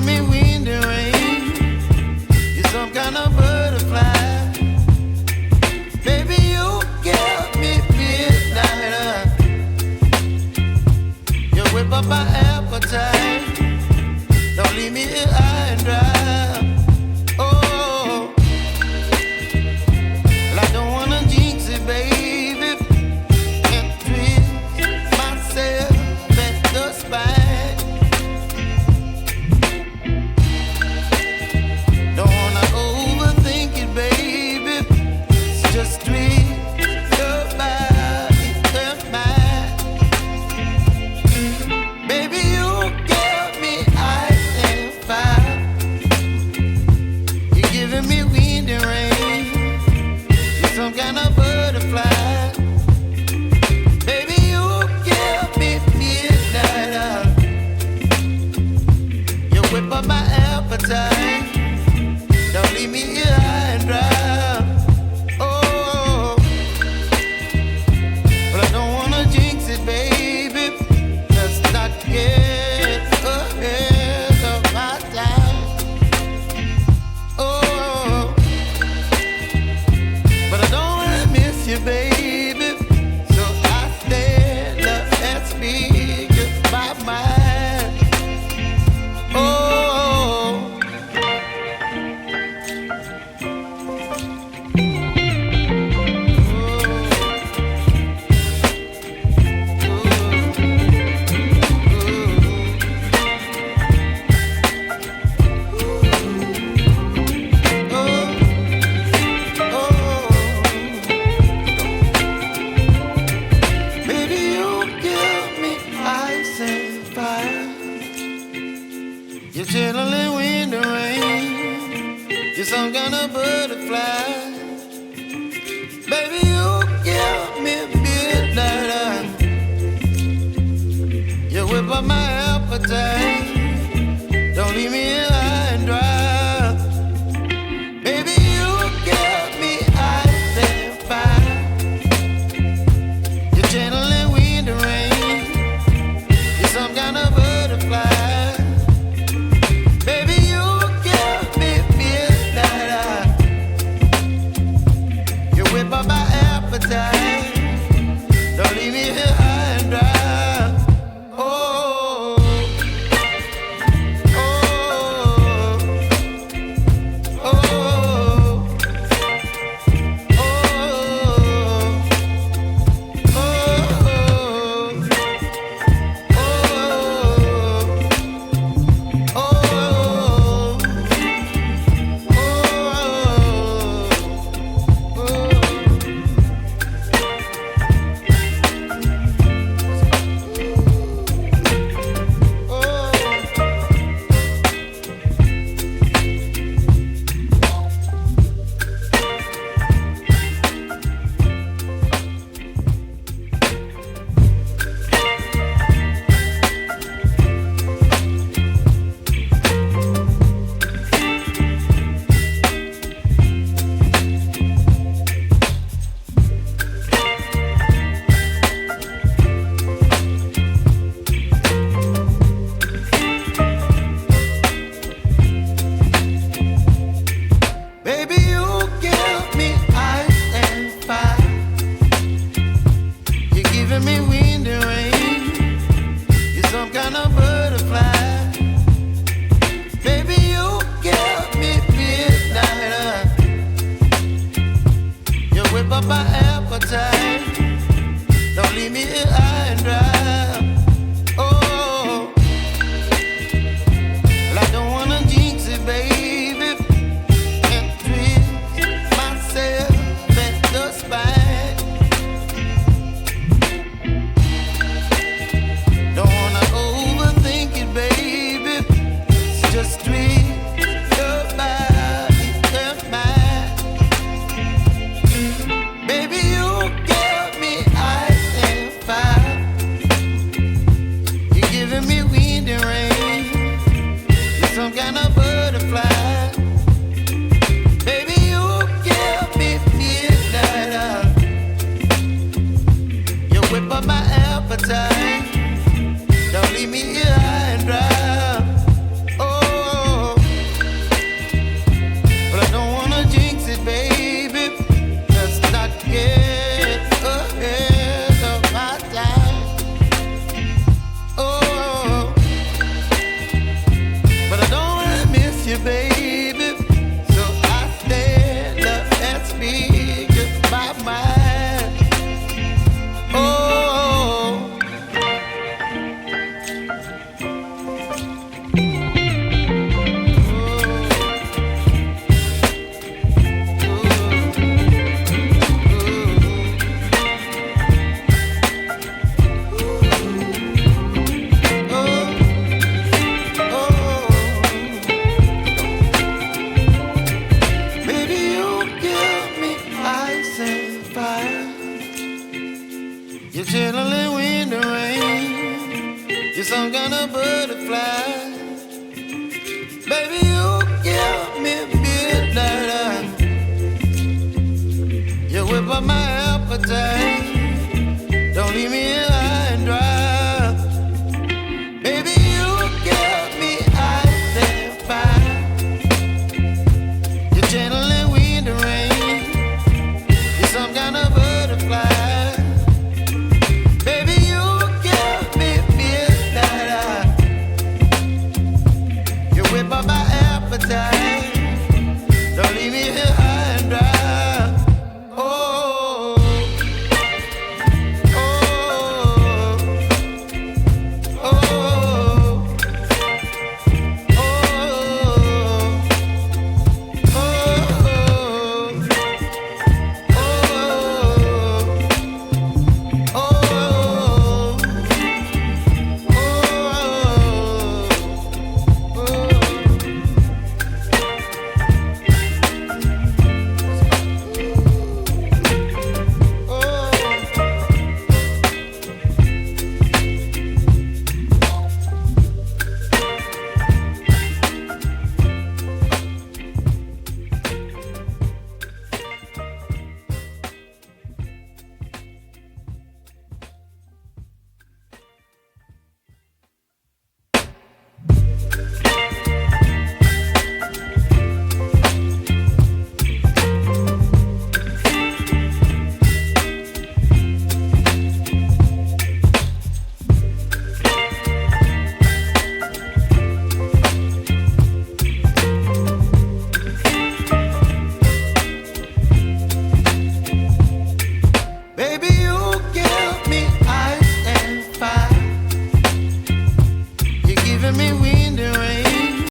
giving me wind and rain. You're some kind of butterfly. Baby, you give me midnight. You whip up my appetite. Don't leave me here high and dry. Oh, well, I don't wanna jinx it, baby. Can't twist myself at the spine. Don't wanna overthink it, baby. It's just twist your body and mine. Baby, you give me ice and fire. You're giving me wind and rain. You're some kind of butterfly. Baby, you give me midnight. You whip up my appetite. Don't leave me here high and dry. Oh, but I don't wanna jinx it, baby. Let's not get ahead of my time. Oh, but I don't wanna miss you, baby. So I stand up and speak my mind. Oh. Baby, you give me ice and fire. You're chilling wind and rain. You're some kind of butterfly. Baby, you give me midnight. You whip up my appetite. Don't leave me here high and dry. Baby, you give me ice and fire. You're channeling wind and rain. You're some kind of butterfly. Baby, you give me midnight. You whip up my appetite. Don't leave me here high and dry. Oh, oh, oh, oh, baby, you give me ice and fire. You're giving me wind and rain. You're some kind of butterfly. Baby, you give me midnight. You whip up my appetite. Don't leave me here high and dry. Oh, well, I don't wanna jinx it, baby. Can't twist myself at the spine. Don't wanna overthink it, baby. It's just twist your body and mine. Baby, you give me ice and fire. You're giving me wind and rain. You're some kind of butterfly. Baby, you give me midnight. You whip up my appetite. Don't leave me here high and dry. Oh, up my appetite. Don't leave me here